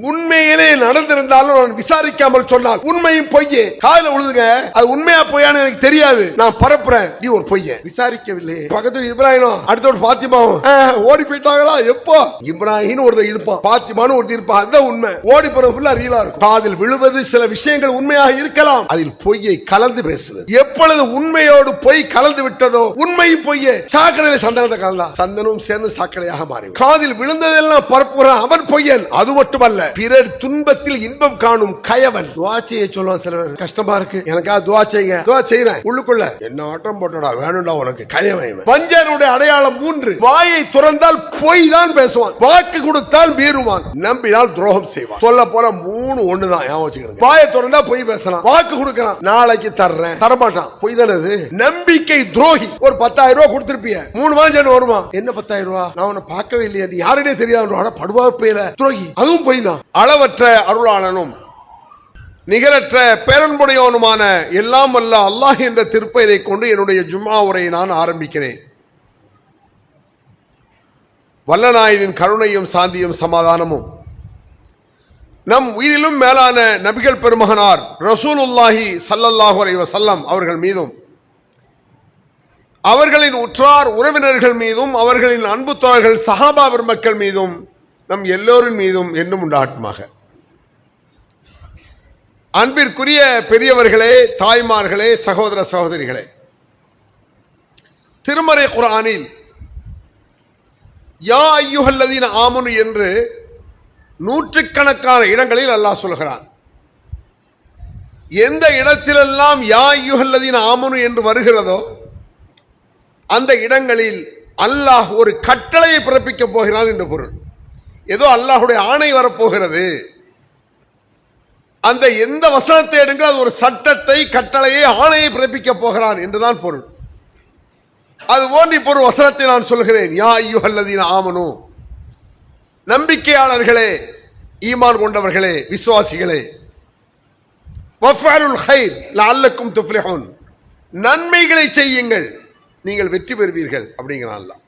உண்மையிலே நடந்திருந்தாலும் நான் விசாரிக்காமல் சொன்னால் உண்மையும் பொய்யே. காதுல விழுதுங்க, அது உண்மையா பொய்யான்னு எனக்கு தெரியாது, நான் பரப்புறேன், நீ ஒரு பொய்ய. விசாரிக்கவில்லை. பக்கத்துல இப்ராஹிமும் அடுத்தோட பாத்திமாவும் ஓடி போயிட்டாங்களா? எப்போ? இப்ராஹிம் ஒருத்தர் இருப்பான், பாத்திமான்னு ஒருத்தர் இருப்பான், அதுதான் உண்மை. ஓடி போற ஃபுல்லா ரியலா இருக்கும். காதில் விழுவது சில விஷயங்கள் உண்மையாக இருக்கலாம், அதில் பொய்யை கலந்து பேசுவது. எப்பொழுது உண்மையோடு பொய் கலந்து விட்டதோ உண்மையும் பொய்யே. சாக்கடையில் சந்தனத்தை கலந்தா சந்தனும் சேர்ந்து சாக்கடையாக மாறி காதில் விழுந்ததெல்லாம் பரப்புகிறான், அவன் பொய்யன். அது மட்டுமல்ல, பிறர் துன்பத்தில் இன்பம் காணும் கயவன். துவா செய்ய சொல்லுவான் சிலவர், கஷ்டமா இருக்கு எனக்கா துவா செய்யுங்க, துவா செய்யறேன், உள்ளுக்குள்ள என்ன ஆட்டம் போட்டடா வேணும்டா உனக்கு, கயவன். வஞ்சனுடைய அடையாளம் 3. வாயை துறந்தால் பொய் தான் பேசுவான், வாக்கு கொடுத்தால் மீறுவான், நம்பினால் துரோகம் செய்வான். சொல்ல போல 3 ஒண்ணுதான், ஞாபகம் வச்சுக்கணும். வாயை துறந்தா பொய் பேசலாம், வாக்கு கொடுக்கலாம், நாளைக்கு தர்றேன், தரமாட்டான், பொய் தானே அது. நம்பிக்கை துரோகி. ஒரு 10,000 ரூபாய் கொடுத்திருப்பிய, 3 மாதம் வருமா, என்ன 10,000 ரூபாய், நான் உன்னை பார்க்கவே இல்லையா, நீ யாருனே தெரியாது, படுவா பேர துரோகி, அதுவும் பொய் தான். அளவற்ற அருளாளனும் நிகரற்ற பேரன்புடையவனுமான எல்லாம் வல்ல அல்லாஹ் என்ற திருப்பெயரை கொண்டு என்னுடைய ஜும்மா உரையை நான் ஆரம்பிக்கிறேன். வல்லநாயனின் கருணையும் சாந்தியும் சமாதானமும் நம் உயிரிலும் மேலான நபிகள் பெருமகனார் ரசூலுல்லாஹி ஸல்லல்லாஹு அலைஹி வஸல்லம் அவர்கள் மீதும், அவர்களின் உற்றார் உறவினர்கள் மீதும், அவர்களின் அன்பு தோழர்கள் சஹாபா பெருமக்கள் மீதும், நம் எல்லோரின் மீதும் என்றும் உண்டாகட்டுமாக. அன்பிற்குரிய பெரியவர்களே, தாய்மார்களே, சகோதர சகோதரிகளே, திருமறை குர்ஆனில் யா அய்யுஹல்லதீன ஆமனு என்று நூற்றுக்கணக்கான இடங்களில் அல்லாஹ் சொல்கிறான். எந்த இடத்திலெல்லாம் யா அய்யுஹல்லதீன ஆமனு என்று வருகிறதோ அந்த இடங்களில் அல்லாஹ் ஒரு கட்டளையை பிறப்பிக்க போகிறான் என்று பொருள். ஏதோ அல்லாஹுடைய ஆணை வரப்போகிறது. அந்த எந்த வசனத்தை எடுங்கள், அது ஒரு சட்டத்தை, கட்டளையை, ஆணையை பிறப்பிக்க போகிறான் என்றுதான் பொருள். அது போன்று இப்போ ஒரு வசனத்தை நான் சொல்கிறேன். யா அய்யுஹல்லதீன ஆமனு, நம்பிக்கையாளர்களே, ஈமான் கொண்டவர்களே, விசுவாசிகளே, வஃஅலுல் கைர் லஅல்லக்கும் துஃப்லிஹூன், நன்மைகளை செய்யுங்கள், நீங்கள் வெற்றி பெறுவீர்கள் அப்படிங்கிறான் அல்லாஹ்.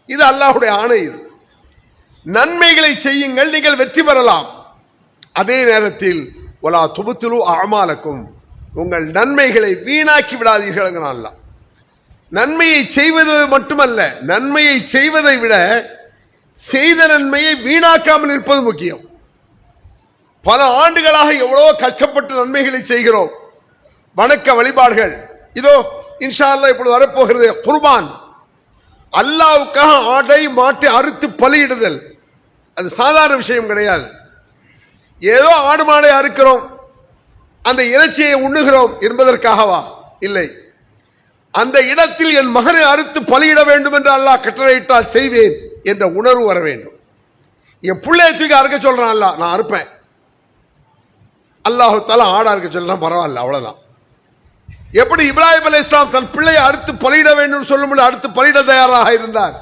இது அல்லாஹ்வுடைய ஆணை. இது நன்மைகளை செய்யுங்கள், நீங்கள் வெற்றி பெறலாம். அதே நேரத்தில் வலா துபுத்திலு அஅமாலக்கும், உங்கள் நன்மைகளை வீணாக்கி விடாதீர்கள் என்கிறான் அல்லாஹ். நன்மையை செய்வது மட்டுமல்ல, நன்மையை செய்வதை விட செய்த நன்மையை வீணாக்காமல் இருப்பது முக்கியம். பல ஆண்டுகளாக எவ்வளவு கஷ்டப்பட்டு நன்மைகளை செய்கிறோம், வணக்க வழிபாடுகள். இதோ இன்ஷா அல்லாஹ் இப்பொழுது வரப்போகிறது குர்பான். அல்லாஹ்வுக்காக ஆடை மாட்டை அறுத்து பலியிடுதல், அது சாதாரண விஷயம் கிடையாது. ஏதோ ஆடு மாடை அறுக்கிறோம், அந்த இறைச்சியை உண்ணுகிறோம் என்பதற்காகவா? இல்லை. அந்த இடத்தில் என் மகனை அறுத்து பலியிட வேண்டும் என்று அல்லாஹ் கட்டளையிட்டால் செய்வேன் என்ற உணர்வு வர வேண்டும். என் பிள்ளையை தூக்கி அறுக்க சொல்றான் அல்லாஹ், நான் அறுப்பேன். அல்லாஹு தஆலா ஆடா இருக்க சொல்லலாம், பரவாயில்ல, அவ்வளவுதான். எப்படி இப்ராஹிம் அலைஹிஸ்ஸலாம் தன் பிள்ளையை அறுத்து பலியிட வேண்டும் சொல்லும்போது அறுத்து பலியிட தயாராக இருந்தார்.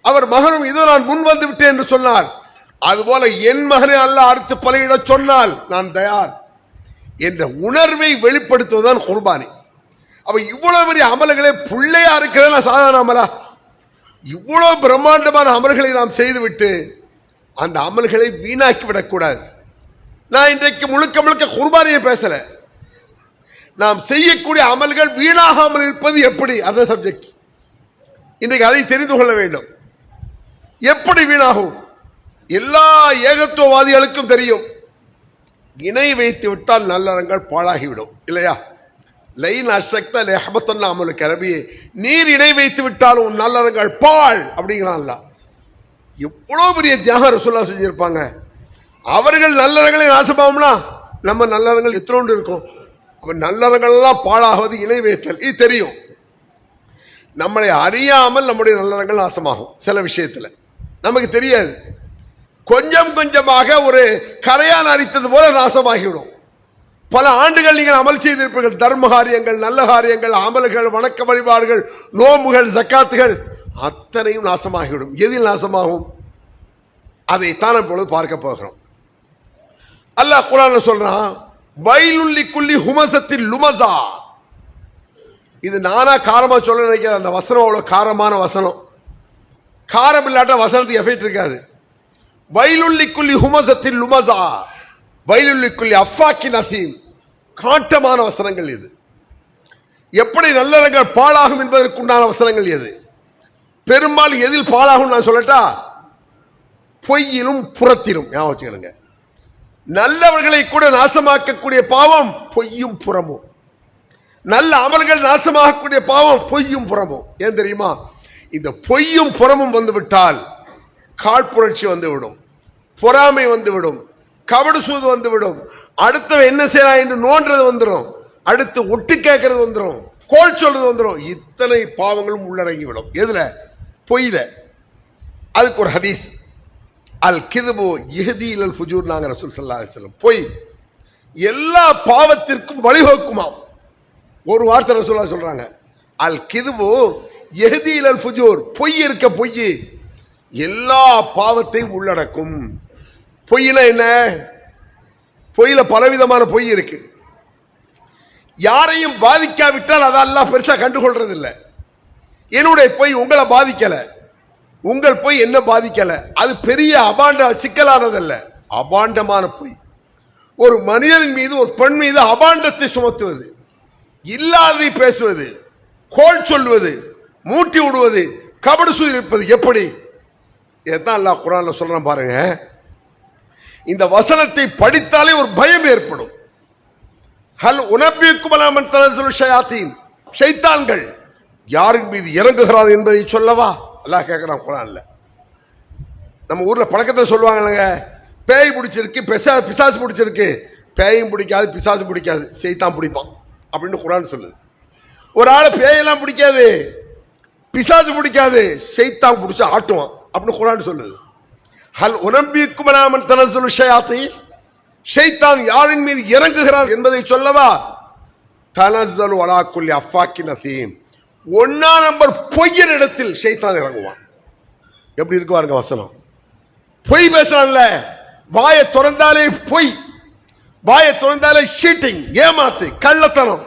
அவர் மகனும் இதோ நான் முன் வந்து விட்டேன் என்று சொன்னார். அதுபோல என் மகனை அல்லாஹ் அறுத்து பலியிட சொன்னால் நான் தயார் என்ற உணர்வை வெளிப்படுத்துவதுதான் குர்பானி. அப்ப இவ்வளவு பெரிய அமல்களை பிள்ளையா இருக்கிறேன் சாதாரண அமலா? இவ்வளவு பிரம்மாண்டமான அமல்களை நாம் செய்துவிட்டு அந்த அமல்களை வீணாக்கி விடக்கூடாது. நான் இன்றைக்கு முழுக்க முழுக்க குர்பானியை பேசல. நாம் செய்யக்கூடிய அமல்கள் வீணாகாமல் இருப்பது எப்படி, அந்த சப்ஜெக்ட் இன்றைக்கு அதை தெரிந்து கொள்ள வேண்டும். எப்படி வீணாகும்? எல்லா ஏகத்துவவாதிகளுக்கும் தெரியும், இணை வைத்து விட்டால் நல்லறங்கள் பாழாகிவிடும், இல்லையா? லைன் அஷ்ரக்த லஹபத்தன் அமலுக்கு அரபியே, நீர் இணை வைத்து விட்டாலும் நல்லறங்கள் பாழ் அப்படிங்கிறான்ல. எவ்வளவு பெரிய தியாகம் ரசூலுல்லாஹ் செஞ்சிருப்பாங்க. அவர்கள் நல்லறங்களை நாசமாகும்னா நம்ம நல்லறங்கள் எத்தனோண்டு இருக்கும். அப்ப நல்லறங்கள் எல்லாம் பாழாகுவது இணை வைத்தல், இது தெரியும். நம்மளை அறியாமல் நம்முடைய நல்லறங்கள் நாசமாகும். சில விஷயத்துல நமக்கு தெரியாது, கொஞ்சம் கொஞ்சமாக ஒரு கரையான் அரித்தது போல நாசமாகிவிடும். பல ஆண்டுகள் நீங்கள் அமல் செய்திருப்பீர்கள், தர்ம காரியங்கள், நல்ல காரியங்கள், அமல்கள், வணக்க வழிபாடுகள், நோம்புகள், ஜக்காத்துகள் அத்தனையும் நாசமாகிவிடும். எதில் நாசமாகும்? அதைத்தான் இப்பொழுது பார்க்க போகிறோம். அல்லாஹ் குர்ஆன்ல சொல்றான், வைலுல் லிக்குல்லி ஹுமஸத்தின் லுமஸா. இது நானா காரமா சொல்ல நினைக்கிறேன். அந்த வசனம் அவ்வளவு காரமான வசனம். காரம் இல்லாட்ட வசனத்துக்கு எஃபெக்ட் இருக்காது. வைலுல்லிக்குள்ளி ஹுமசத்தில் லுமசா, வைலுல்லிக்குள்ளி அஃபாக்கின் அசீம். காட்டமான வசனங்கள் இது. எப்படி நல்லறங்கள் பாழாகும் என்பதற்குண்டான வசனங்கள் எது? பெரும்பாலும் எதில் பாழாகும் நான் சொல்லட்டா? பொய்யிலும் புறத்திலும். ஞாபகம் வச்சுக்கணுங்க. நல்லவர்களை கூட நாசமாக்கக்கூடிய பாவம் பொய்யும் புறமும். நல்ல அமல்கள் நாசமாகக்கூடிய பாவம் பொய்யும் புறமும். ஏன் தெரியுமா? இந்த பொய்யும் புறமும் வந்துவிட்டால் காழ்ப்புணர்ச்சி வந்துவிடும், பொறாமை வந்துவிடும், கபடு சூது வந்துவிடும், அடுத்தவன் என்ன செய்யலாம் என்று நோன்றது வந்துடும், அடுத்து ஒட்டு கேட்கறது வந்துடும், கோல் சொல்றது வந்துடும். இத்தனை பாவங்களும் உள்ளடங்கிவிடும். எதுல? பொய்ல. அதுக்கு ஒரு ஹதீஸ், அல் கிதுபு யஹ்தி இலல் ஃபுஜூர். நாங்க ரசூல் ஸல்லல்லாஹு அலைஹி வஸல்லம், பொய் எல்லா பாவத்திற்கும் வழிவகுக்குமாம். ஒரு வார்த்தை ரசூலுல்லாஹ் சொல்றாங்க, அல் கிதுபு யஹ்தி இலல் ஃபுஜூர். பொய் இருக்க பொய் எல்லா பாவத்தையும் உள்ளடக்கும். பொய்னா என்ன? பொய்யில பலவிதமான பொய் இருக்கு. யாரையும் பாதிக்காவிட்டால் அதை அல்லாஹ் பெருசா கண்டுகொள்றது இல்லை. என்னுடைய பொய் உங்களை பாதிக்கல, உங்கள் பொய் என்ன பாதிக்கல, அது பெரிய அபாண்ட சிக்கலானதல்ல, அபாண்டமான பொய். ஒரு மனிதனின் மீது, ஒரு பெண் மீது அபாண்டத்தை சுமத்துவது, இல்லாததை பேசுவது, கோல் சொல்வது, மூட்டி விடுவது, கபடு இருப்பது. எப்படி? இதான் அல்லாஹ் குர்ஆன்ல சொல்றான் பாருங்க. இந்த வசனத்தை படித்தாலே ஒரு பயம் ஏற்படும். ஹல் உனபியுக்கும் அலா மன் தனஸ்ஸலு ஷயாத்தீன். ஷைத்தான்கள் யாரின் மீது இறங்குகிறார் என்பதை சொல்லவா அல்லாஹ் கேட்கிறான் குர்ஆன்ல. நம்ம ஊர்ல பழக்கத்தை சொல்லுவாங்கங்க, பேய் பிடிச்சிருக்கு, பிசாசு பிடிச்சிருக்கு. பேயும் பிடிக்காது, பிசாசு பிடிக்காது, ஷைத்தான் பிடிப்பான் அப்படின்னு குர்ஆன் சொல்லுது. ஒரு ஆளு பேயெல்லாம் பிடிக்காது, பிசாசு பிடிக்காது, ஷைத்தான் பிடிச்சு ஆட்டுவான் அப்படின்னு குர்ஆன் சொல்லுது. ஹல் உனபியுக்கும் அலா மன் தனஸ்ஸலு ஷயாத்தீன். ஷைத்தான் யாரின் மீது இறங்குகிறார் என்பதை சொல்லவா? தனஸ்ஸலு அலா குல்லி அஃபாக்கின் அஸீம். 1 நம்பர் பொய்யர் இடத்தில் ஷைத்தான் இறங்குவான். எப்படி இருக்கு பாருங்க வசனம். பொய் பேசுறான்ல, வாயை திறந்தாலே பொய், வாயை திறந்தாலே ஷீட்டிங், ஏமாத்து, கள்ளத்தனம்.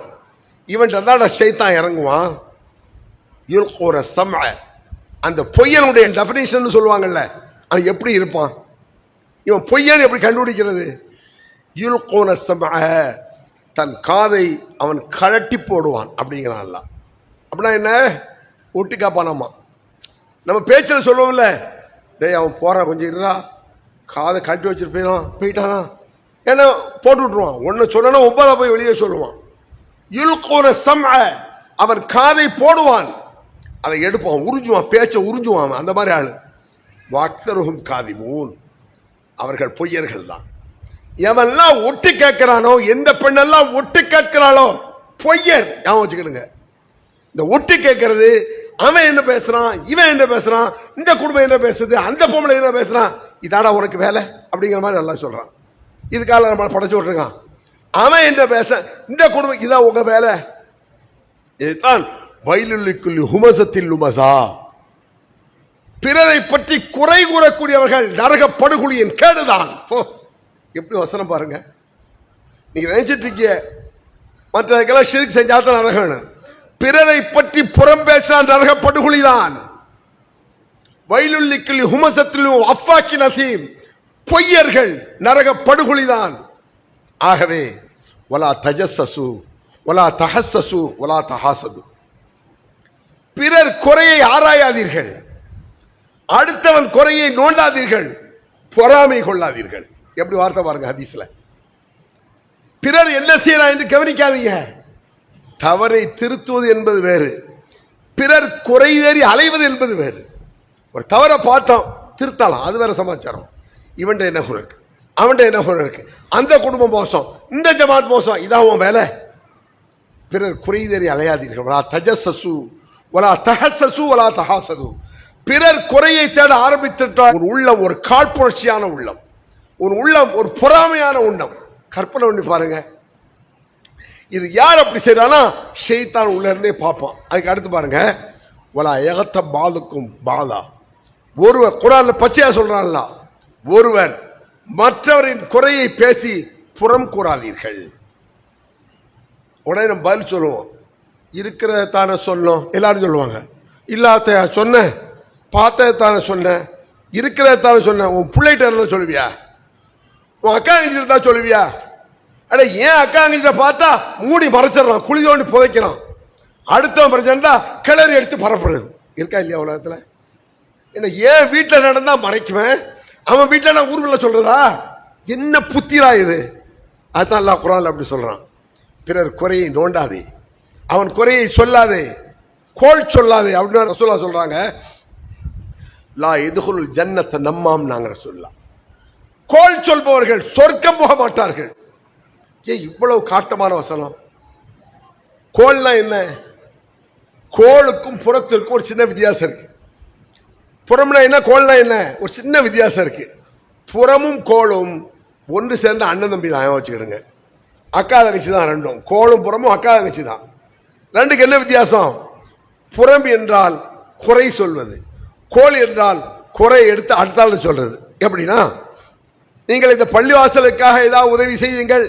இவன் தான் ஷைத்தான் இறங்குவான். யுல்கூன ஸம்அ. அந்த பொய்யனுடைய டெஃபினிஷன் சொல்லுவாங்கல்ல, அவன் எப்படி இருப்பான், இவன் பொய்யன் எப்படி கண்டுபிடிக்கிறது? யுல்கூன ஸம்அ. தன் காதை அவன் கழட்டி போடுவான் அப்படிங்கிறான். அப்படின்னா என்ன? ஒட்டு காப்பானாமா. நம்ம பேச்சில் சொல்லுவோம்ல, டேய் அவன் போறான், கொஞ்சம் இருடா, காதை கட்டி வச்சுட்டு போயிட்டானா, ஏன்னா போட்டு விட்டுருவான். ஒன்னு சொன்னா 9 போய் வெளியே சொல்லுவான். யுல்கூன ஸம்அ. அவன் காதை போடுவான், அதை எடுப்பான், உறிஞ்சுவான், பேச்சை உறிஞ்சுவான். அந்த மாதிரி ஆளு. வக்தருஹும் காதிமூன். அவர்கள் பொய்யர்கள் தான். எவெல்லாம் ஒட்டு கேட்கிறானோ, எந்த பெண்ணெல்லாம் ஒட்டு கேட்கிறாளோ பொய்யர். ஞாபகம் வச்சுக்கிடுங்க. இந்த ஒட்டு கேட்கறது, அவன் என்ன பேசுறான், இவன் என்ன பேசுறான், இந்த குடும்பம் என்ன பேசுது, அந்த பொம்பளை என்ன பேசுறான், இதாடா உனக்கு வேலை அப்படிங்கிற மாதிரி எல்லாம் சொல்றான். இதுக்காக நம்ம படைச்சு விட்டுருக்கான். அவன் என்ன பேச, இந்த குடும்பம் இதான் உங்க வேலை. இதுதான் வைலுல்லிக்குல்லி ஹுமசத்தில் லுமசா. பிறரை பற்றி குறை கூறக்கூடியவர்கள் நரக படுகொலியின் கேடுதான். எப்படி வசனம் பாருங்க. நீங்க நினைச்சிட்டு இருக்கீங்க மற்றதுக்கெல்லாம் ஷிர்க் செஞ்சாதான் நரகம். பிறரை பற்றி புறம் பேசினால் நரக படுகொலிதான். வைலுல்லிக்குல்லி ஹுமசத்தில் அஃபாக்கின் அஸீம். பொய்யர்கள் நரக படுகொலிதான். ஆகவே வலா தஜஸ்ஸசு வலா தஹஸ்ஸசு வலா தஹாசது. பிறர் குறையை ஆராயாதீர்கள், அடுத்தவன் குறையை நோண்டாதீர்கள், பொறாமை கொள்ளாதீர்கள். எப்படி வார்த்தை பாருங்க ஹதீஸ்ல. பிறர் என்ன செய்யறா என்று கவனிக்காதீங்க. தவறை திருத்துவது என்பது வேறு, பிறர் குறை தேறி அலைவது என்பது வேறு. ஒரு தவறை பார்த்தோம், திருத்தலாம், அது வேற சமாச்சாரம். இவன் என்ன குறை இருக்கு, அவன் என்ன குறை இருக்கு, அந்த குடும்பம் மோசம், இந்த ஜமாத் மோசம், இதான் உன் வேலை. பிறர் குறை தேறி அலையாதீர்கள். வலா தஜஸ்ஸசு வலா தஹஸ்ஸசு வலா தஹாசது. பிறர் குறையை தேட ஆரம்பித்துட்டால் ஒரு உள்ளம் ஒரு காழ்ப்புணர்ச்சியான உள்ளம், ஒரு உள்ளம் ஒரு பொறாமையான உள்ளம். கற்பனை பண்ணி பாருங்க. இது யார் அப்படி செய்யறானா? ஷைத்தான் உள்ள இருந்தே பார்ப்பான். அதுக்கு அடுத்து பாருங்க, வலா யகத பாலுக்கும் பாலா. ஒருவர் குர்ஆன்ல பச்சையா சொல்றான்ல, ஒருவர் மற்றவரின் குறையை பேசி புறம் கூறாதீர்கள். உடனே நம்ம பதில் சொல்லுவோம், இருக்கிறத தானே சொல்லணும், எல்லாரும் சொல்லுவாங்க. இல்லாத சொன்ன, பார்த்ததை தானே சொன்ன, இருக்கிறதால சொன்னேன். உன் பிள்ளைகிட்ட சொல்லுவியா? உன் அக்கா அங்கிட்ட தான் சொல்லுவியா? அட ஏன் அக்கா அங்கிட்ட பார்த்தா மூடி மறைச்சிடறான், குழி தோண்டி புதைக்கிறான். அடுத்தவன் பிரச்சனை கிளறி எடுத்து பரப்புறது இருக்கா இல்லையா உலகத்துல? என்ன ஏன் வீட்டில் நடந்தா மறைக்குவேன், அவன் வீட்டில் நான் ஊர்வல சொல்றதா? என்ன புத்திரா இது? அதுதான் அல்லாஹ் குர்ஆன்ல அப்படி சொல்றான். பிறர் குறையை நோண்டாதே, அவன் குறையை சொல்லாதே, கோல் சொல்லாதே அப்படின்னு ரசூலுல்லாஹ் சொல்றாங்க. லா யதுகுலுல் ஜன்னத நம்மாம் நாங்க ரசூலுல்லாஹ். கோல் சொல்பவர்கள் சொர்க்கம் போக மாட்டார்கள். ஏன் இவ்வளவு காட்டமான வசனம்? கோல்னா என்ன? கோளுக்கும் புறத்திற்கும் ஒரு சின்ன வித்தியாசம் இருக்கு. புறம்னா என்ன, கோல்னா என்ன? ஒரு சின்ன வித்தியாசம் இருக்கு. புறமும் கோளும் ஒன்று சேர்ந்த அண்ணன் தம்பி தான் வச்சுக்கிடுங்க. அக்கா தங்கச்சி தான் ரெண்டும். கோளும் புறமும் அக்கா தங்கச்சி தான். ரெண்டுக்கு என்ன வித்தியாசம்? புறம் என்றால் குறை சொல்வது, கோல் என்றால் குறை எடுத்து அடுத்தாள் சொல்றது. எப்படின்னா, நீங்கள் இந்த பள்ளிவாசலுக்காக ஏதாவது உதவி செய்யுங்கள்,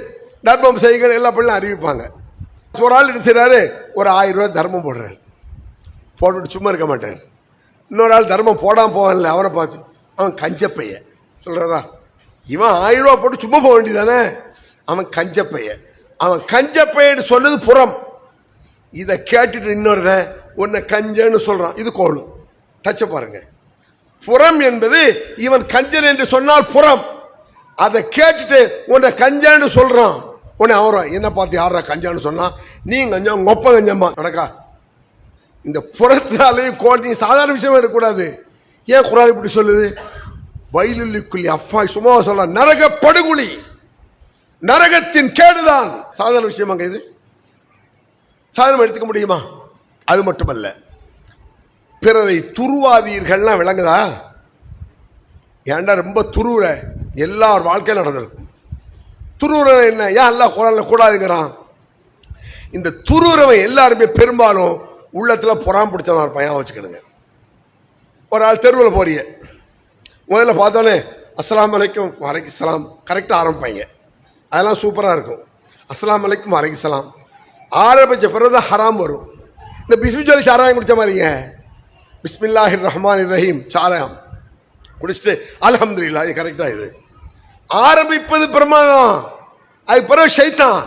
தர்மம் செய்யுங்கள், எல்லா பள்ளியும் அறிவிப்பாங்க. ஒரு ஆள் என்ன செய்யறாரு, ஒரு 1000 ரூபாய் தர்மம் போடுறாரு, போட்டுட்டு சும்மா இருக்க மாட்டார். இன்னொரு ஆள் தர்மம் போடாம போவான்ல, அவனை பார்த்து அவன் கஞ்சப்பைய சொல்றதா, இவன் 1000 ரூபாய் போட்டு சும்மா போக வேண்டியதானே, அவன் கஞ்சப்பைய. அவன் கஞ்சப்பையன்னு சொன்னது புறம். இதை கேட்டுட்டு இன்னொருத உன்னை கஞ்சன்னு சொல்றான், இது கோளு. டச்ச பாருங்க. புறம் என்பது இவன் கஞ்சன் என்று சொன்னால் புறம். அதை கேட்டுட்டு உன்னை கஞ்சான்னு சொல்றான். உன்னை அவன் என்ன பார்த்து யாரா கஞ்சான்னு சொன்னா, நீ கஞ்சம் கொப்ப கஞ்சம்பா நடக்கா. இந்த புறத்தாலே கோல் நீ சாதாரண விஷயம் எடுக்கக்கூடாது. ஏன் குர்ஆன் இப்படி சொல்லுது? வயலுக்குள்ளி அஃபா சும்மா சொல்ல, நரக படுகுழி, நரகத்தின் கேடுதான். சாதாரண விஷயம் அங்க இது சாதாரண எடுத்துக்க முடியுமா? அது மட்டுமல்ல, பிறரை துருவாதீர்கள்னா விளங்குதா? ஏன்டா ரொம்ப துருவுற, எல்லார் வாழ்க்கையில் நடந்திருக்கும். துருவுற என்ன? ஏன் அல்லாஹ் குர்ஆன்ல கூடாதுங்கிறான்? இந்த துருவுறவன் எல்லாருமே பெரும்பாலும் உள்ளத்துல புறாம் பிடிச்சவன் இருப்பான். வச்சுக்கிடுங்க. ஒரு ஆள் தெருவில் போறீங்க, முதல்ல பார்த்தோன்னே அஸ்ஸலாமு அலைக்கும் வலைக்கும் சலாம் கரெக்டாக ஆரம்பிப்பாங்க. அதெல்லாம் சூப்பராக இருக்கும். அஸ்ஸலாமு அலைக்கும் வலைக்கும் சலாம் ஆரம்பிச்ச பிறகுதான் ஹராம் வரும். இந்த பிஸ்மி சொல்லி சாராயம் குடிச்ச மாதிரிங்க, பிஸ்மில்லாஹிர் ரஹ்மானிர் ரஹீம் சாராயம் குடிச்சிட்டு அல்ஹம்துலில்லாஹ், இது கரெக்டா? இது ஆரம்பிப்பது பிரமாதம், அது பிறகு ஷைத்தான்.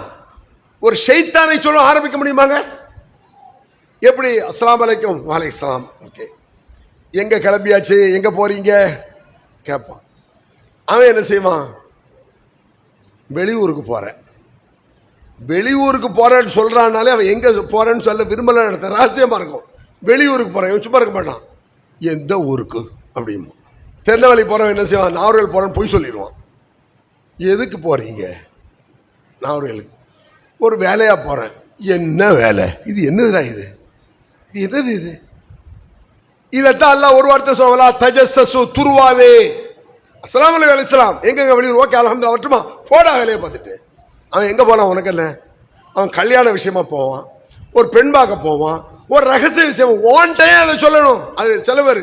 ஒரு ஷைத்தானை சொல்ல ஆரம்பிக்க முடியுமாங்க? எப்படி? அஸ்ஸலாமு அலைக்கும் வலைக்கும் சலாம். ஓகே, எங்க கிளம்பியாச்சு, எங்க போறீங்க கேட்பான். அவன் என்ன செய்வான்? வெளியூருக்கு போறேன், வெளியூருக்கு போறேன்னு சொல்றான்னாலே அவன் எங்க போறேன்னு சொல்ல விரும்பல, நடத்த ரகசியமா இருக்கும். வெளியூருக்கு போறேன் சும்மா இருக்க மாட்டான். எந்த ஊருக்கு அப்படிமா. திருநெல்வேலி போறவன் என்ன செய்வான்? நாகர்கோவில் போறேன்னு போய் சொல்லிடுவான். எதுக்கு போறீங்க? நாகர்கோவிலுக்கு. ஒரு வேலையா போறேன். என்ன வேலை? இது என்னதுடா? இது என்னது? இது இதத்தான் அல்லாஹ் ஒரு வார்த்தை சொல்லலாம், தஜஸ்ஸு துருவாதே. அஸ்ஸலாமு அலைக்கும் எங்க வெளியூர்? ஓகே அல்ஹம்துலில்லாஹ் வரட்டுமா? போடா வேலையை பார்த்துட்டு. அவன் எங்க போனான் உனக்கு என்ன? அவன் கல்யாண விஷயமா போவான், ஒரு பெண் பார்க்க போவான், ஒரு ரகசிய விஷயம். ஓன்ட்டே அதை சொல்லணும். அது சில பேர்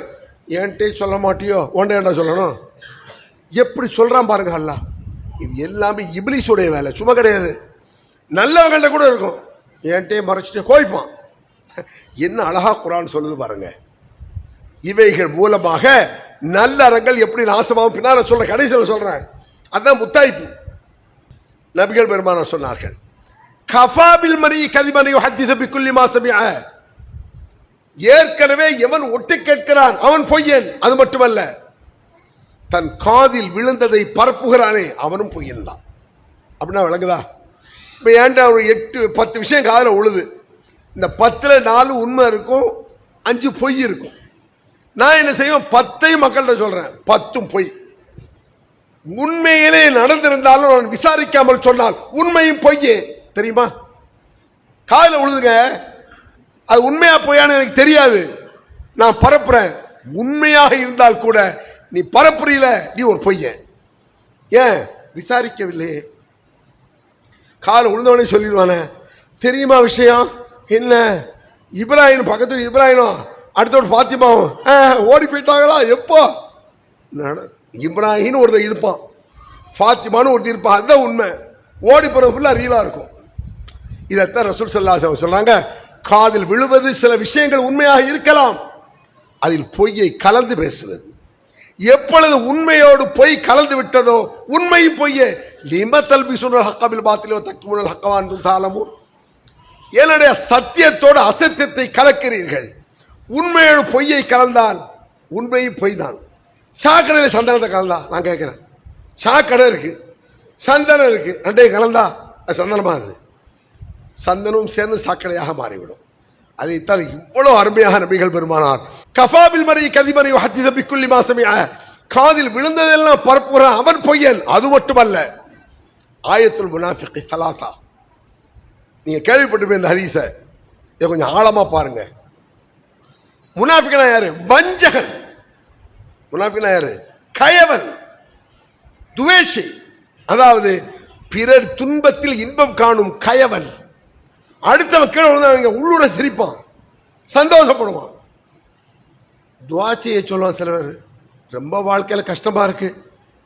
ஏன்ட்டே சொல்ல மாட்டியோ, ஓன்ட்டே என்ன சொல்லணும்? எப்படி சொல்றான் பாருங்க அல்லாஹ். இது எல்லாமே இப்லீஸுடைய வேலை, சும்மா கிடையாது. நல்லவங்கள்ட்ட கூட இருக்கும். ஏன்ட்டே மறைச்சிட்டு கோய்ப்பான். என்ன அழகா குர்ஆன் சொல்லுது பாருங்க. இவைகள் மூலமாக நல்லறங்கள் எப்படி நாசமாகும் பின்னால சொல்ற, கடைசியில் சொல்றேன். அதான் முத்தாய்ப்பு. நபிகள் பெருமானார் சொன்னார்கள், கஃபாபில் மரி கதிபன் யுஹத்திஸு பிக்குல்லி மா சமிஅ. ஏற்கனவே எவன் ஒட்டு கேட்கிறான் அவன் பொய்யன். அது மட்டுமல்ல, தன் காதில் விழுந்ததை பரப்புகிறானே அவனும் பொய்யன் தான். அப்படின்னா விளங்குதா? இப்ப ஏன்டா ஒரு 8-10 விஷயம் காதுல உழுது, இந்த 10ல் 4 உண்மை இருக்கும், 5 பொய் இருக்கும். நான் என்ன செய்வேன்? 10ஐயும் மக்கள்கிட்ட சொல்றேன், 10ம் பொய். உண்மையிலே நடந்திருந்தாலும் நான் விசாரிக்காமல் சொன்னால் உண்மையும் பொய்யே. தெரியுமா? காதுல உழுதுங்க, அது உண்மையா பொய்யான்னு எனக்கு தெரியாது, நான் பரப்புறேன். உண்மையாக இருந்தால் கூட நீ பரப்புறீல, நீ ஒரு பொய்ய. ஏன் விசாரிக்கவில்லை? கால உழுந்தவனே சொல்லிடுவானே. தெரியுமா விஷயம் என்ன? இப்ராஹிம் பக்கத்துல இப்ராஹிமும் அடுத்தோடு பாத்திமாவும் ஓடி போயிட்டாங்களா? எப்போ? இப்ராஹிம் ஒருத்தர் இருப்பான், ஃபாத்திமான்னு ஒருத்தர் இருப்பான், அதுதான் உண்மை. ஓடி போற ஃபுல்லா ரீலா இருக்கும். இதைத்தான் ரசூல் ஸல்லல்லாஹு அலைஹி வஸல்லம் சொல்றாங்க, காதில் விழுவது சில விஷயங்கள் உண்மையாக இருக்கலாம், அதில் பொய்யை கலந்து பேசுவது. எப்பொழுது உண்மையோடு பொய் கலந்து விட்டதோ, உண்மையும் பொய்யே, லிம தல்பிசுனல் ஹக்க பில் பாத்தில் வ தக்துமுனல் ஹக்க வ அன்தும் தஅலமூன், என்னுடைய சத்தியத்தோடு அசத்தியத்தை கலக்கிறீர்கள். உண்மையோடு பொய்யை கலந்தால் உண்மையும் பொய் தான். சாக்கடையில் சந்தனத்தை கலந்தா, நான் கேட்கிறேன், சாக்கடை இருக்கு, சந்தனம் இருக்கு, ரெண்டையும் கலந்தா அது சந்தனமாகுது, சந்தனம் சேர்ந்து சாக்கடையாக மாறிவிடும். அதைத்தான் இவ்வளவு அருமையாக நபிகள் பெருமானார் கஃபாபில் மரி கதிபரி ஹத்தித பிக்குல்லி மாசமிய, காதில் விழுந்ததெல்லாம் பரப்புகிறான் அவன் பொய்யன். அது மட்டுமல்ல, ஆயத்துல் முனாஃபிக் ஸலாத்தா, நீங்க கேள்விப்பட்டிருப்பீங்க இந்த ஹதீஸ, இதை கொஞ்சம் ஆழமா பாருங்க. முனாஃபிக்னா யாரு? வஞ்சகன். முனாஃபிக்னா யாரு? கயவன், துவேஷி, அதாவது பிறர் துன்பத்தில் இன்பம் காணும் கயவன். அடுத்தவன் கீழே விழுந்தவங்க உள்ளூர சிரிப்பான், சந்தோஷப்படுவான், துவா செய்ய சொல்லுவான். சில பேர் ரொம்ப வாழ்க்கையில கஷ்டமா இருக்கு,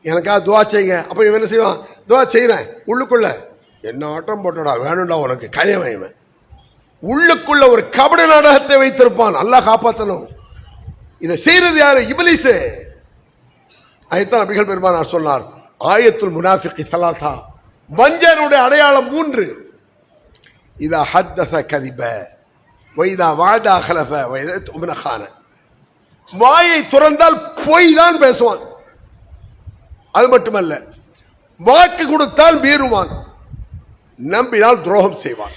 எனக்காக துவா செய்யுங்க. அப்ப இவன் என்ன செய்வான்? துவா செய்யறேன், உள்ளுக்குள்ள என்ன ஆட்டம் போட்டோடா, வேணும்டா உனக்கு, கயவன். உள்ளுக்குள்ள ஒரு கபட நாடகத்தை வைத்திருப்பான். அல்லாஹ் காப்பாற்றணும். இதை செய்யறது யாரு? இப்லீஸ். அதைத்தான் நபிகள் பெருமானார் சொன்னார், ஆயத்துல் முனாஃபிக் ஸலாத்தா, வஞ்சனுடைய அடையாளம் 3. இதா ஹத்தஸ கதிப வ இதா வஅத அக்லஃப வ இதா துமின கான. வாயை துறந்தால் பொய் தான் பேசுவான். அது மட்டுமல்ல, வாக்கு கொடுத்தால் மீறுவான், நம்பினால் துரோகம் செய்வான்.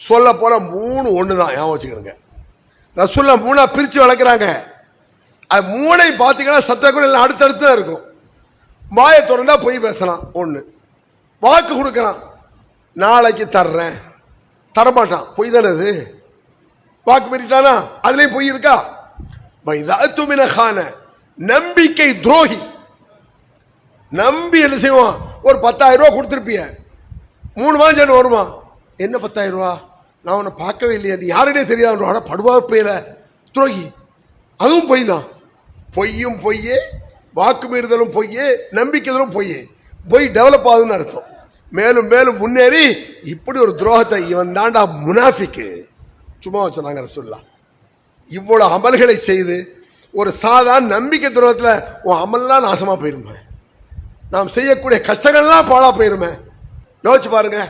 சொல்ல போற 3 ஒண்ணுதான், ஞாபகம் வச்சுக்கணுங்க. ரசூலுல்லாஹ் 3 பிரிச்சு வளர்க்கிறாங்க. அது 3 பாத்தீங்கன்னா சட்டக்குள்ள அடுத்தடுத்து தான் இருக்கும். வாயை திறந்தா பொய் பேசலாம், 1. வாக்கு கொடுக்கறான், நாளைக்கு தர்றேன், தரமாட்டான், பொய் தானே அது. வாக்கு மீறிட்டானா, அதுலயும் பொய் இருக்கா? வைதாத்துமின கான, நம்பிக்கை துரோகி. நம்பி என்ன செய்வான்? ஒரு 10,000 ரூபாய் கொடுத்திருப்பிய, 3 மாதம் வருமா, என்ன 10,000 ரூபாய், நான் உன்னை பார்க்கவே இல்லையா, நீ யாருனே தெரியாது, படுவா பெயர துரோகி. அதுவும் பொய் தான். பொய்யும் பொய்யே, வாக்கு மீறுதலும் பொய்யே, நம்பிக்கைதலும் பொய்யே. பொய் டெவலப் ஆகுதுன்னு அர்த்தம். மேலும் மேலும் முன்னேறி இப்படி ஒரு துரோகத்தை, இவன் தாண்டா முனாஃபிக்கு, சும்மா சொன்னாங்க ரசூலுல்லாஹ். இவ்வளவு அமல்களை செய்து ஒரு சாதாரண நம்பிக்கை துரோகத்துல உன் அமல்லாம் நாசமா போயிருமே, நாம் செய்யக்கூடிய கஷ்டங்கள்லாம் பாழா போயிருமே. யோசிச்சு பாருங்க.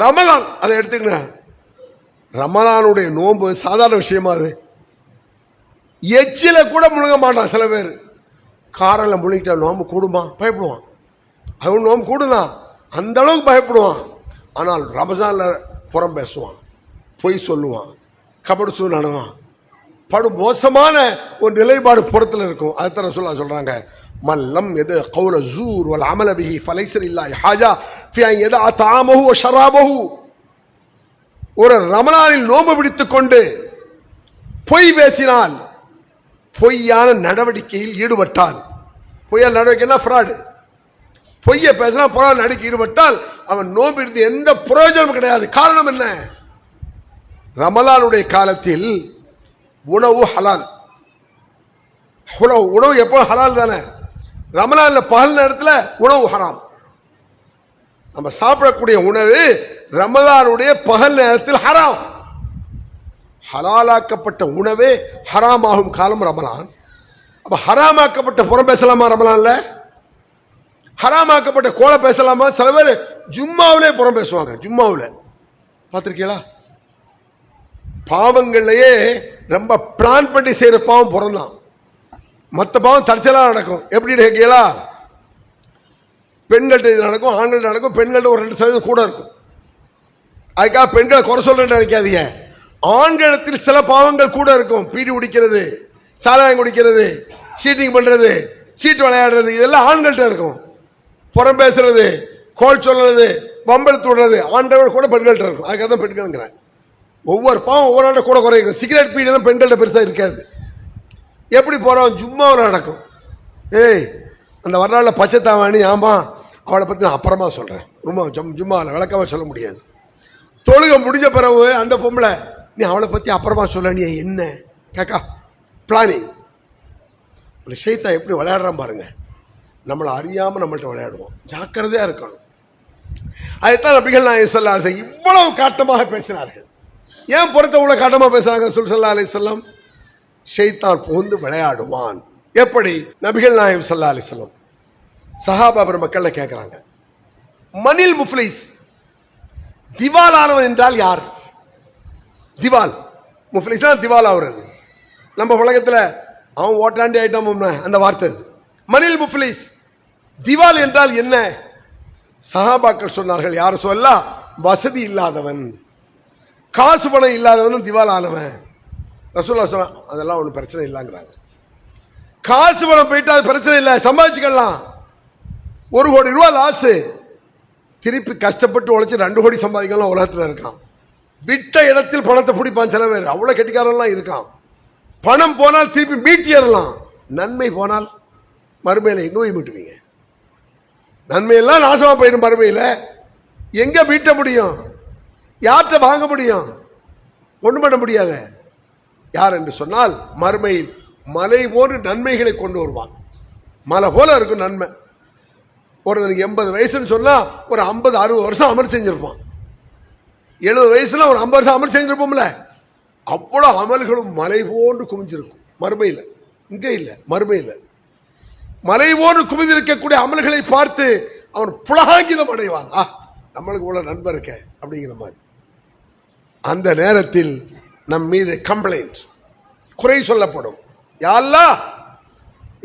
ரமலான் அதை எடுத்துக்கங்க, ரமலானுடைய நோன்பு சாதாரண விஷயமா? அது எச்சில கூட முழுங்க மாட்டான். சில பேர் காரில் முழுங்கிட்டா நோம்பு கூடுமா? பயப்படுவான். அவன் நோம்பு கூடுதான், அந்த அளவுக்கு பயப்படுவான். ஆனால் ரமஜான்ல புறம் பேசுவான், பொய் சொல்லுவான், கபடு சூழ்நிலைவான். படு மோசமான ஒரு நிலைப்பாடு புறத்தில் இருக்கும். அதுதான் ரசூலுல்லாஹ் சொல்றாங்க, மல்லம் எது கௌல ஜூர் வல் அமல பிஹி ஃபலைஸ லில்லாஹி ஹாஜா ஃபி அன் யதா தஆமஹு வ ஷராபஹு. ஒரு ரமலானில் நோன்பு பிடித்துக் கொண்டு பொய் பேசினால், பொய்யான நடவடிக்கையில் ஈடுபட்டால், பொய்யான நடவடிக்கைனா ஃப்ராடு, பொய்ய பேசினா புறால் நடக்க ஈடுபட்டால் அவன் நோன்பு இருந்து எந்த பிரயோஜனமும் கிடையாது. காரணம் என்ன? ரமலானுடைய காலத்தில் உணவு ஹலால். உணவு எப்போ ஹலால் தானே. ரமலான்ல பகல் நேரத்தில் உணவு ஹராம். நம்ம சாப்பிடக்கூடிய உணவு ரமலானுடைய பகல் நேரத்தில் ஹராம். ஹலாலாக்கப்பட்ட உணவே ஹராமாகும் காலம் ரமலான். அப்ப ஹராமாக்கப்பட்ட புறம் பேசலாமா ரமலான்ல? ஹராமாக்கப்பட்ட கோல பேசலாமா? சில பேர் ஜும்மாவிலே புறம் பேசுவாங்க. ஜும்மாவில் பார்த்திருக்கீங்களா? பாவங்கள்லயே ரொம்ப பிளான் பண்ணி செய்யற பாவம் புறம்தான். மற்ற பாவம் தற்செயலா நடக்கும். எப்படி கேட்கலா? பெண்கள்ட்ட இது நடக்கும், ஆண்கள்ட்ட நடக்கும். பெண்கள்ட்ட ஒரு 2% கூட இருக்கும். அதுக்காக பெண்களை குறை சொல்றேன்னு நினைக்காதீங்க. ஆண்களிடத்தில் சில பாவங்கள் கூட இருக்கும். பீடி குடிக்கிறது, சாராயம் குடிக்கிறது, சீட்டிங் பண்றது, சீட்டு விளையாடுறது, இதெல்லாம் ஆண்கள்ட்ட இருக்கும். புறம் பேசுறது, கோல் சொல்றது, வம்பெடுத்து விடுறது ஆண்களோட கூட பெண்கள்ட்ட இருக்கும். அதுக்காக தான் பெண்கள். ஒவ்வொரு பாவம் ஒவ்வொரு ஆண்ட கூட குறைக்கும். சிகரெட் பீடியெல்லாம் பெண்கள்ட்ட பெருசா இருக்காது. எப்படி போறோம்? ஜும்மாவில் நடக்கும். ஏய், அந்த வரலாறுல பச்சை தாவாணி, ஆமா, அவளை பத்தி நான் அப்புறமா சொல்றேன். ரொம்ப ஜும்மாவில் விளக்கமா சொல்ல முடியாது. தொழுகை முடிஞ்ச பிறகு அந்த பொம்பளை, நீ அவளை பத்தி அப்புறமா சொல்ல, நீ என்ன கேக்கா பிளானிங். ஒரு ஷைத்தா எப்படி விளையாடுறான் பாருங்க. நம்மளை அறியாம நம்மள்ட்ட விளையாடுவோம். ஜாக்கிரதையா இருக்கணும். அதைத்தான் நபிகள் நாயகம் ஸல்லல்லாஹு அலைஹி வஸல்லம் இவ்வளவு காட்டமாக பேசினார்கள். ஏன் புறத்தை உள்ள காட்டமா பேசுறாங்க? ஸல்லல்லாஹு அலைஹி வஸல்லம், ஷைத்தான் புகுந்து விளையாடுவான். எப்படி? நபிகள் நாயகம் ஸல்லல்லாஹு அலைஹி வஸல்லம் சஹாபா பெருமக்கள் கேட்கிறாங்க, மனில் முஃப்லிஸ், திவாலானவன் என்றால் யார்? திவால், முஃப்லிஸ்னா திவால் ஆகுறது. நம்ம உலகத்துல அவன் ஓட்டாண்டி ஆயிட்டான் அந்த வார்த்தை. மனில் முஃப்லிஸ், திவால் என்றால் என்ன? சஹாபாக்கள் சொன்னார்கள், யார் சொல்லலாம், வசதி இல்லாதவன், காசு பணம் இல்லாதவன் திவால் ஆனவன். ரசூலுல்லாஹ் சொன்னாங்க, அதெல்லாம் ஒன்றும் பிரச்சனை இல்லைங்கிறாங்க. காசு பணம் போயிட்டா அது பிரச்சனை இல்லை, சம்பாதிச்சுக்கலாம். 1 கோடி ரூபாய் லாஸ், திருப்பி கஷ்டப்பட்டு உழைச்சி 2 கோடி சம்பாதிக்கலாம் உலகத்தில் இருக்கான். விட்ட இடத்தில் பணத்தை பிடிப்பான் சில பேர், அவ்வளவு கெட்டிக்காரெல்லாம் இருக்கான். பணம் போனால் திருப்பி மீட்டிடலாம், நன்மை போனால் மறுமையில எங்க போய் மீட்டுவீங்க? நன்மையெல்லாம் நாசமா போயிடும், மறுமையில எங்க மீட்ட முடியும்? யார்கிட்ட வாங்க முடியும்? ஒண்ணும் பண்ண முடியாத. யார் என்று சொன்னால் மறுமையில் மலை போன்று நன்மைகளை கொண்டு வருவான். மலை போல இருக்கும் நன்மை. ஒருத்தனுக்கு 80 வயசுன்னு சொன்னா ஒரு 50-60 வருஷம் அமர் செஞ்சிருப்பான். 70 வயசுல ஒரு 50 வருஷம் அமல் செஞ்சிருப்போம்ல, அவ்வளவு அமல்களும் மலை போன்று குமிஞ்சிருக்கும் மறுமையில. இங்க இல்ல, மறுமையில மலை போன்று குமிந்திருக்கக்கூடிய அமல்களை பார்த்து அவன் புலகாங்கிதம் அடைவான். நம்மளுக்கு உள்ள நண்பர் இருக்க அப்படிங்கிற மாதிரி. அந்த நேரத்தில் நம் மீது கம்ப்ளைண்ட், குறை சொல்லப்படும். யா அல்லாஹ்,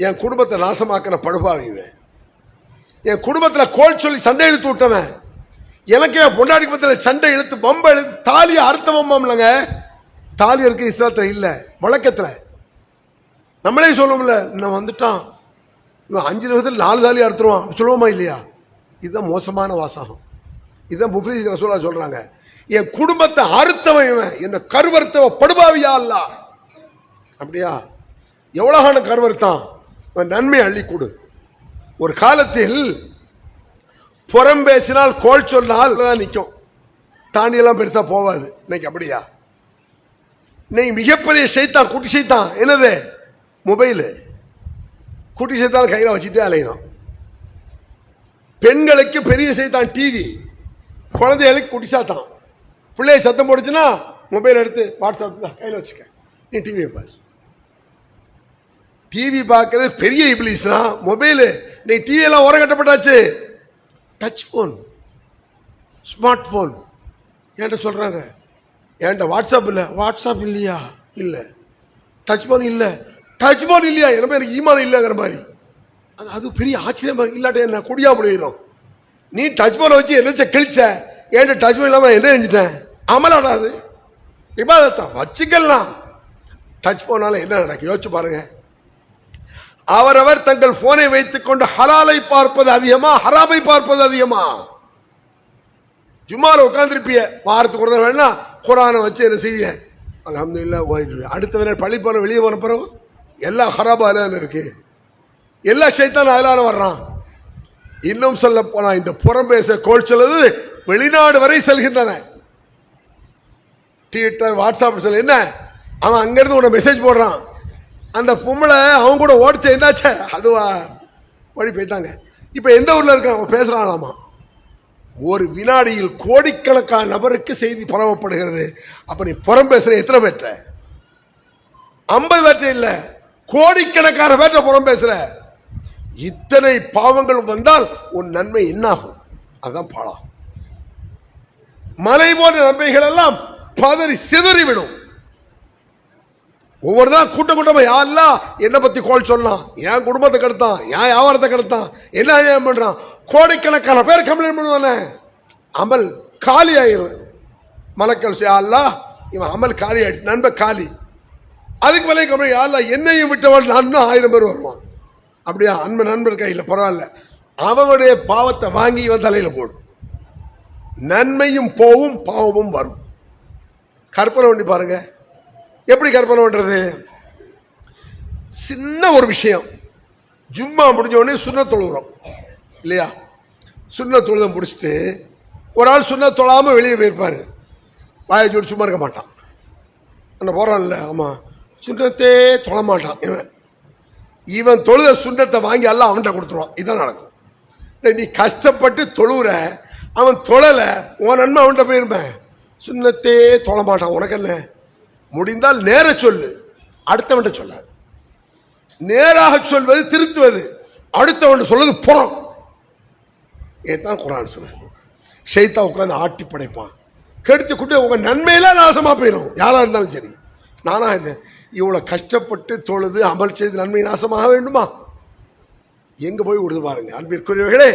என் குடும்பத்தை நாசமாக்கிற படுபாவிவேன், என் குடும்பத்தில் கோல் சொல்லி சண்டை இழுத்து விட்டவன், எனக்கு பொண்டாடி பத்தில சண்டை இழுத்து பம்ப இழுத்து தாலியை அறுத்த பம்பம்லங்க. தாலி இருக்கு இஸ்லாத்துல இல்ல, வழக்கத்துல நம்மளே சொல்லுவோம்ல, இன்னும் வந்துட்டான், இவன் 5 நிமிஷத்துல 4 தாலி அறுத்துருவான் சொல்லுவோமா இல்லையா? இதுதான் மோசமான வாசகம். இதுதான் முஃப்லிஸ் ரசூலுல்லாஹ் சொல்றாங்க, என் குடும்பத்தை அறுத்தவன் இவன், என்ன கருவறுத்தவ படுபாவியா அல்லாஹ். அப்படியா? எவ்வளவு கருவறுத்தான், நன்மை அள்ளி கொடு. ஒரு காலத்தில் புறம் பேசினால் கோல் சொன்னால் நிற்கும், தாண்டியெல்லாம் பெருசா போவாது. இன்னைக்கு அப்படியா? இன்னைக்கு மிகப்பெரிய சைத்தான், குட்டி சைத்தான் என்னது? மொபைலு. குட்டி சைத்தான் கையில வச்சுட்டே அலையணும். பெண்களுக்கு பெரிய சைத்தான் டிவி, குழந்தைகளுக்கு குட்டி சாத்தான். பிள்ளைய சத்தம் போடுச்சுன்னா மொபைல் எடுத்து வாட்ஸ்அப் கையில வச்சுக்க, நீ டிவியை பாரு. டிவி பார்க்கறது பெரிய இப்லீஸ்னா மொபைலு. நீ டிவி எல்லாம் ஓரம் கட்டப்பட்டாச்சு. டச் போன், ஸ்மார்ட் போன் என்கிட்ட சொல்றாங்க, என்கிட்ட வாட்ஸ்அப் இல்ல. வாட்ஸ்அப் இல்லையா? இல்ல. டச் போன் இல்ல. டச் போன் இல்லையா? என்ன பேருக்கு ஈமான் இல்லைங்கிற மாதிரி. அது பெரிய ஆச்சரியமா இல்லாட்ட என்ன குடியா முடியும்? நீ டச் போனை வச்சு என்ன கிழிச்ச, என்கிட்ட டச் போன் இல்லாம என்ன செஞ்சுட்டேன்? அமலாடாது, இபாதத்தான் வச்சுக்கலாம். டச் போனால என்ன நடக்கும் யோசிச்சு பாருங்க. அவரவர் தங்கள் போனை வைத்துக் கொண்டு ஹலாலை பார்ப்பது அதிகமா, ஹராமை பார்ப்பது அதிகமா? ஜும்மால உட்கார்ந்துருப்பிய, வாரத்துக்கு ஒரு வேணா குரானை வச்சு என்ன செய்ய, அல்ஹம்துலில்லாஹ். அடுத்த வேணா பள்ளி போன வெளியே போன பிறகு எல்லா ஹராபால இருக்கு, எல்லா ஷைத்தான் அதனால வர்றான். இன்னும் சொல்ல போனா இந்த புறம் பேச கோல் சொல்லுது வெளிநாடு வரை செல்கின்றன. ட்விட்டர், வாட்ஸ்அப் சொல்ல என்ன, அவன் அங்கிருந்து உன மெசேஜ் போடுறான், அந்த பொம்பளை அவன் கூட ஓடிச்ச என்னாச்ச, அதுவா ஓடி போயிட்டாங்க. இப்ப எந்த ஊர்ல இருக்க பேசுறாங்களாமா. ஒரு வினாடியில் கோடிக்கணக்கான நபருக்கு செய்தி பரவப்படுகிறது. அப்ப நீ புறம் பேசுற எத்தனை பேற்ற? 50 பேற்ற இல்ல, கோடிக்கணக்கான பேற்ற புறம் பேசுற. இத்தனை பாவங்களும் வந்தால் உன் நன்மை என்னாகும்? அதுதான் பாலம். மலை போன்ற நன்மைகள் எல்லாம் பதறி சிதறிவிடும். ஒவ்வொரு தான் கூட்ட கூட்டமா யா அல்லாஹ் என்னை பத்தி கோல் சொல்லலாம், என் குடும்பத்தை கெடுத்தான், என் வியாபாரத்தை கெடுத்தான், என்ன ஏன் பண்றான், கோடிக்கணக்கான பேர் கம்ப்ளைண்ட் பண்ணுவானே, அமல் காலி ஆயிரும். மலக்கள் யா அல்லாஹ் இவன் அமல் காலி ஆயிடுச்சு, நண்ப காலி. அதுக்கு மேலே கம்ப்ளைண்ட், யா அல்லாஹ் என்னையும் விட்டவள் நான் 1000 பேர் வருவான். அப்படியா? அன்பு நண்பர் கையில் பரவாயில்ல, அவனுடைய பாவத்தை வாங்கி இவன் தலையில போடும். நன்மையும் போவும், பாவமும் வரும். கற்பனை பண்ணி பாருங்க, எப்படி கற்பனை பண்றது? சின்ன ஒரு விஷயம், ஜும்மா முடிஞ்ச உடனே சுன்னத் தொழுகிறோம் இல்லையா? சுன்னத் தொழுத முடிச்சுட்டு ஒரு ஆள் சுன்னத் தொழாம வெளியே போயிருப்பாரு, வாயை ஜோடி சும்மா இருக்க மாட்டான். அந்த போறான்ல, ஆமா சுன்னத்தே தொழ மாட்டான். இவன் தொழுத சுன்னத்தை வாங்கி எல்லாம் அவன்கிட்ட கொடுத்துருவான். இதான் நடக்கும். நீ கஷ்டப்பட்டு தொழுற, அவன் தொழல, உன் நன்மை அவன்கிட்ட போயிருப்பேன். சுன்னத்தே தொழ மாட்டான். உனக்கு என்ன? முடிந்தால் நேர சொல்லு, அடுத்தவன்ட்ட சொல்லாது. நேராக சொல்வது திருத்துவது, அடுத்தவன் சொல்வது புறம். இதுதான் குர்ஆன் சொல்லுது. ஷைத்தான் உட்கார்ந்து ஆட்டி படைப்பான், கெடுத்து கூட்டு உங்க நன்மையெல்லாம் நாசமா போயிடும். யாரா இருந்தாலும் சரி. நானா இருந்தேன், இவ்வளவு கஷ்டப்பட்டு தொழுது அமல் செய்து நன்மை நாசமாக வேண்டுமா? எங்க போய் விடுது பாருங்க அன்பிற்குரியவர்களே.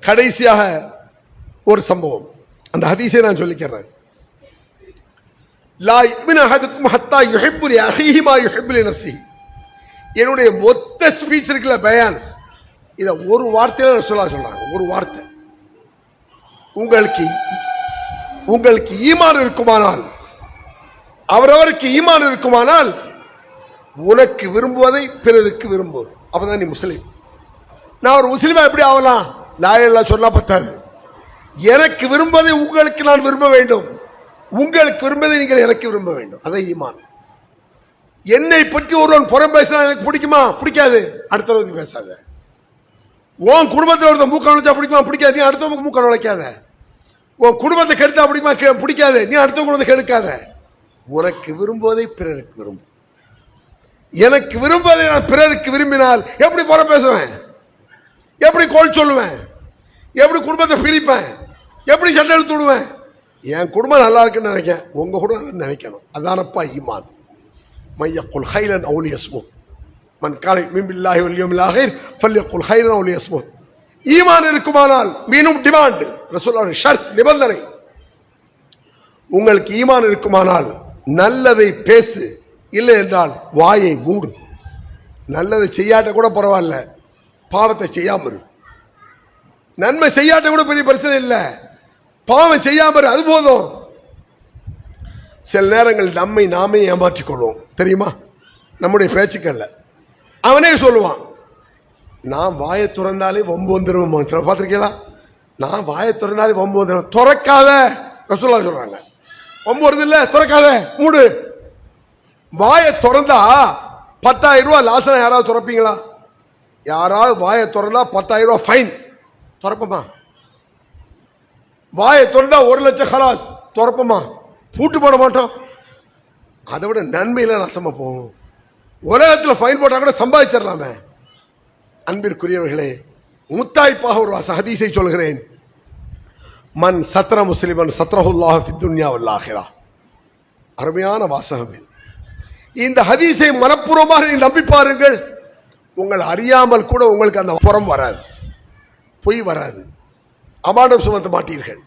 கடைசியாக ஒரு சம்பவம், அந்த ஹதீஸை நான் சொல்லிக்கிறேன். லா யுமினு அஹதுக்கும் ஹத்தா யுஹிப்பு லி அஹீஹி மா யுஹிப்பு லி நஃப்ஸிஹி. என்னுடைய மொத்த ஸ்பீச் இருக்குல்ல, பயான், இத ஒரு வார்த்தையில ரசூலுல்லாஹ் சொல்றாங்க. ஒரு வார்த்தை. உங்களுக்கு ஈமான் இருக்குமானால், அவரவருக்கு ஈமான் இருக்குமானால், உனக்கு விரும்புவதை பிறருக்கு விரும்பு. அப்பதான் நீ முஸ்லீம். நான் ஒரு முஸ்லீமா எப்படி ஆகலாம்? லா இலாஹா இல்லல்லாஹ் சொன்னா பத்தாது. எனக்கு விரும்புவதை உங்களுக்கு நான் விரும்ப வேண்டும், உங்களுக்கு விரும்பதை நீங்கள் எனக்கு விரும்ப வேண்டும். அதான் ஈமான். என்னை பற்றி ஒருவன் புறம் பேசினா எனக்கு பிடிக்குமா? பிடிக்காது. அடுத்தவங்க பேசாத. உன் குடும்பத்தில் ஒருத்தன் மூக்க நுழைச்சா பிடிக்குமா? பிடிக்காது. நீ அடுத்தவங்க மூக்க நுழைக்காத. உன் குடும்பத்தை கெடுத்தா பிடிக்குமா? பிடிக்காது. நீ அடுத்தவங்க குடும்பத்தை கெடுக்காத. உனக்கு விரும்புவதை பிறருக்கு விரும்பும். எனக்கு விரும்புவதை நான் பிறருக்கு விரும்பினால் எப்படி புறம் பேசுவேன்? எப்படி கோல் சொல்லுவேன்? எப்படி குடும்பத்தை பிரிப்பேன்? எப்படி சண்டை எடுத்து விடுவேன்? என் குடும்பம் நல்லா இருக்குன்னு நினைக்கிறேன், உங்க குடும்பம் நினைக்கணும். அதானப்பா ஈமான். மையக்குல் ஹைரன் அவு லியஸ்முத், மன் கான யுமினு பில்லாஹி வல் யௌமில் ஆகிர் ஃபல்யக்குல் ஹைரன் அவு லியஸ்முத். ஈமான் இருக்குமானால், மீனும் டிமாண்ட், ரசூலுல்லாஹ் ஷர்த், நிபந்தனை, உங்களுக்கு ஈமான் இருக்குமானால் நல்லதை பேசு, இல்லை என்றால் வாயை மூடு. நல்லதை செய்யாட்ட கூட பரவாயில்ல, பாவத்தை செய்யாம இரு. நன்மை செய்யாட்ட கூட பெரிய பிரச்சனை இல்லை, பாவம் செய்யாம இரு, அது போதும். சில நேரங்கள் நம்மை நாமே ஏமாற்றிக் கொள்வோம் தெரியுமா? நம்முடைய பேச்சுக்கள்ல அவனே சொல்லுவான், நான் வாயை திறந்தாலே வம்பு வந்துடும். பார்த்திருக்கீங்களா? நான் வாயை திறந்தாலே வம்பு வந்துடும். துறக்காத, ரசூலுல்லாஹ் சொல்றாங்க. வம்பு வருது இல்ல, துறக்காத, மூடு. வாயை திறந்தா 10,000 ரூபாய் லாசனா யாராவது துறப்பீங்களா? யாராவது வாயை திறந்தா 10,000 ரூபாய் ஃபைன் துறப்பமா? வாயை திறந்தா 1 லட்சம் ஹலாஸ் துறப்பமா? பூட்டு போட மாட்டோம். அதை விட நன்மையில நாசமா போகும். உலகத்தில் ஃபைன் போட்டா கூட சம்பாதிச்சிடலாமே. அன்பிற்குரியவர்களே, முத்தாய்ப்பாக ஒரு ஹதீஸை சொல்கிறேன். மன் சத்ர முஸ்லிமன் சத்ரஹுல்லாஹு ஃபித் துன்யா வல் ஆகிரா. அருமையான வாசகம் இது. இந்த ஹதீஸை மனப்பூர்வமாக நீங்கள் நம்பி பாருங்கள். உங்கள் அறியாமல் கூட உங்களுக்கு அந்த புறம் வராது, பொய் வராது, அமானம் சுமத்த மாட்டீர்கள்.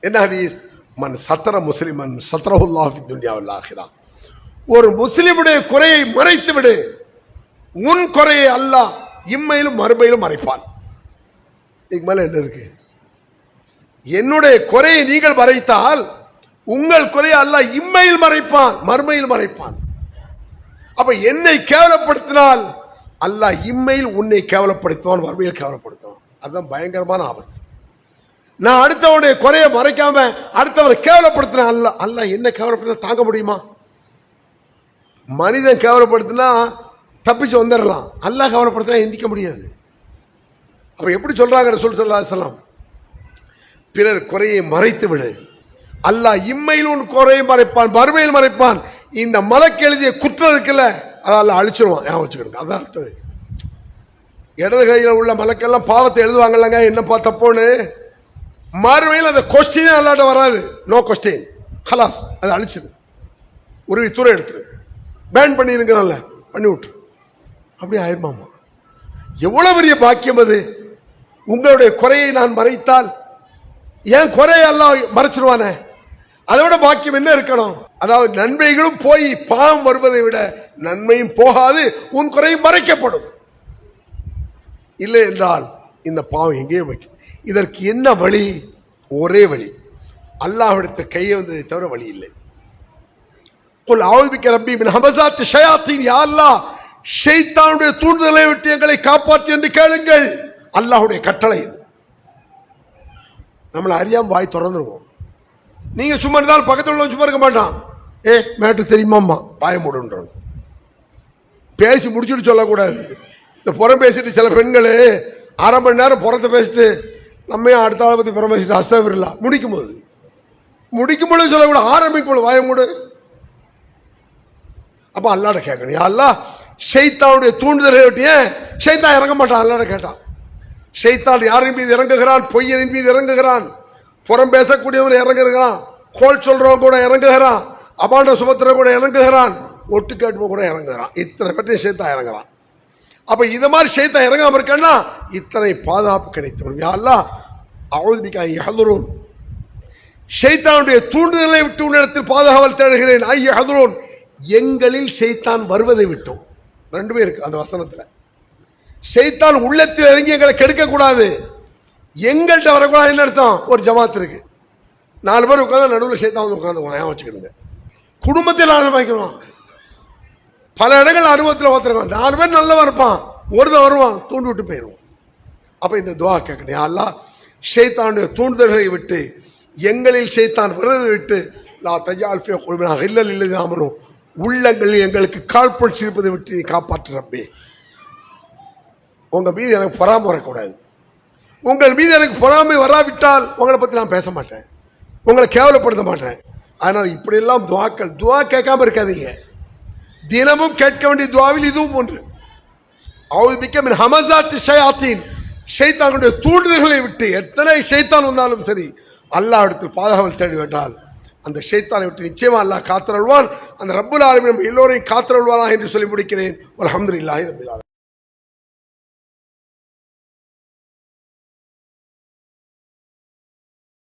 என்ன ஹதீஸ்? மன் சத்ர முஸ்லிமன் சத்ரஹுல்லாஹு ஃபித் துன்யா வல் ஆகிரா. ஒரு முஸ்லிமுடைய குறையை மறைத்து விடு, உன் குறையை அல்லாஹ் இம்மையிலும் மறுமையிலும் மறைப்பான். இதுக்கு மேல என்ன இருக்கு? என்னுடைய குறையை நீங்கள் மறைத்தால் உங்கள் குறையை அல்லாஹ் இம்மையில் மறைப்பான், மறுமையில் மறைப்பான். அப்ப என்னை கேவலப்படுத்தினால் அல்லாஹ் இம்மையில் உன்னை கேவலப்படுத்துவான், மறுமையில் கேவலப்படுத்துவான். அதுதான் பயங்கரமான ஆபத்து. நான் அடுத்தவனுடைய குறையை மறைக்காம அடுத்தவனை கேவலப்படுத்தின அல்லாஹ் என்ன கேவலப்படுத்த தாங்க முடியுமா? மனிதன் கேவலப்படுத்தினா தப்பிச்சு வந்துடலாம், அல்லாஹ் கேவலப்படுத்தினா எந்திக்க முடியாது. அப்ப எப்படி சொல்றாங்க ரசூல் ஸல்லல்லாஹு அலைஹி வஸல்லம்? பிறர் குறையை மறைத்து விடு, அல்லாஹ் இம்மையில் உன் குறையை மறைப்பான், மறுமையில் மறைப்பான். இந்த மலக்கு எழுதிய குற்றம் இருக்குல்ல, அதால அழிச்சிருவான். ஞாபகம் வச்சுக்கிடுங்க. அதான் அர்த்தம். இடது கையில் உள்ள மலக்கெல்லாம் பாவத்தை எழுதுவாங்கல்லங்க, என்னப்பா தப்போன்னு. மறுமையில் அந்த கொஸ்டினே அல்லாட்ட வராது. நோ கொஸ்டின், ஹலாஸ், அதை அழிச்சிடு, உருவி தூர எடுத்துரு, பேன் பண்ணிருங்கிறல்ல, பண்ணி விட்டு. அப்படி ஆயிருமாமா? எவ்வளவு பெரிய பாக்கியம் அது! உங்களுடைய குறையை நான் மறைத்தால் ஏன் குறையை எல்லாம் மறைச்சிருவானே, அதை விட பாக்கியம் என்ன இருக்கணும்? அதாவது நன்மைகளும் போய் பாவம் வருவதை விட நன்மையும் போகாது, உன் குறையும் மறைக்கப்படும். இல்லை என்றால் இந்த பாவம் எங்கேயோ வைக்கும். இதற்கு என்ன வழி? ஒரே வழி, அல்லாஹ்விடத்து கையை வந்ததை தவிர வழி இல்லை. குல் அஊது பிக்க ரப்பி மின் ஹமஸாத்தி ஷயாத்தீன். யா அல்லாஹ், ஷைத்தானுடைய தூண்டுதலை விட்டு எங்களை காப்பாற்று என்று கேளுங்கள். அல்லாஹ்வுடைய கட்டளை இது. நம்மளை அறியாம வாய் திறந்துருவோம். நீங்க சும்மா இருந்தாலும் பக்கத்தில் உள்ள சும்மா இருக்க மாட்டான். மேட்டு தெரியுமாம்மா, வாய மூடுன்றான். பேசி முடிச்சுட்டு சொல்லக்கூடாது. இந்த புறம் பேசிட்டு சில பெண்கள் 1/2 மணி நேரம் புறத்தை பேசிட்டு நம்ம அடுத்த ஆளை பத்தி புறம் பேசிட்டு அஸ்தக்ஃபிருல்லா முடிக்கும் போது சொல்லக்கூடாது, ஆரம்பிக்கும் போது வாய மூடு. அப்ப அல்லாஹ்ட்ட கேட்கணும், யா அல்லாஹ் ஷைத்தானுடைய தூண்டுதலை விட்டு ஏன் ஷைத்தான் இறங்க மாட்டான் அல்லாஹ் கேட்டான். ஷைத்தான் யாரின் மீது இறங்குகிறான்? பொய்யனின் மீது இறங்குகிறான், புறம் பேசக்கூடியவன் இறங்குகிறான், கோல் சொல்றவன் கூட இறங்குகிறான், அபாண்ட சுபத்திர கூட இறங்குகிறான், ஒட்டு கேட்பு கூட இறங்குகிறான். இத்தனை பற்றி ஷைத்தான் இறங்குறான். அப்ப இத மாதிரி ஷைத்தான் இறங்காம இருக்கன்னா இத்தனை பாதுகாப்பு கிடைத்தவன். யா அல்லாஹ் அஊது பிக யஹ்துரூன், ஷைத்தானுடைய தூண்டுதலை விட்டு உன்னிடத்தில் பாதுகாவல் தேடுகிறேன். யஹ்துரூன், எங்களில் ஷைத்தான் வருவதை விட்டோம். ரெண்டுமே இருக்கு அந்த வசனத்துல. ஷைத்தான் உள்ளத்தில் இறங்கி எங்களை கெடுக்க கூடாது, எங்கள்கிட்ட வரக்கூடாது. என்ன அர்த்தம்? ஒரு ஜமாத் இருக்கு, 4 பேர் உட்காந்து நடுவில் ஷைத்தான் வந்து உட்காந்து வச்சுக்கிடுங்க. குடும்பத்தில் ஆரம்பிக்கிறோம், பல இடங்கள் அனுபவத்தில் பார்த்துருக்கோம். 4 பேர் நல்லவன் இருப்பான், ஒருத்தன் வருவான் தூண்டி விட்டு போயிடுவோம். அப்ப இந்த துவா கேட்கணும், யா அல்லாஹ் ஷைத்தானுடைய தூண்டுதல்களை விட்டு, எங்களில் ஷைத்தான் வருவதை விட்டு, லா தஜால் ஃபீ குலூபினா கில்லல் லில்லதீன ஆமனூ, உள்ளங்களில் எங்களுக்கு காழ்ப்புணர்ச்சி இருப்பதை விட்டு நீ காப்பாற்று ரப்பே. உங்க மீது எனக்கு பொறாமை வரக்கூடாது. உங்கள் மீது எனக்கு பொறாமை வராவிட்டால் உங்களை பத்தி நான் பேச மாட்டேன், உங்களை கேவலப்படுத்த மாட்டேன். அதனால இப்படியெல்லாம் துவாக்கள், துவா கேட்காம இருக்காதீங்க. தினமும் கேட்க வேண்டிய துவாவில் இதுவும் ஒன்று. அஊது பிக மின் ஹமஸாத்தி ஷயாத்தீன், ஷைத்தானுடைய தூண்டுதல்களை விட்டு எத்தனை ஷைத்தான் வந்தாலும் சரி அல்லாஹ் இடத்தில் பாதுகாவல் தேடி விட்டால் அந்த ஷைத்தானை விட்டு நிச்சயமா அல்லாஹ் காத்தருள்வான். அந்த ரப்புல் ஆலமீன் நம்ம எல்லோரையும் காத்தருள்வானா என்று சொல்லி முடிக்கிறேன். அல்ஹம்துலில்லாஹி ரப்பில் ஆலமீன்.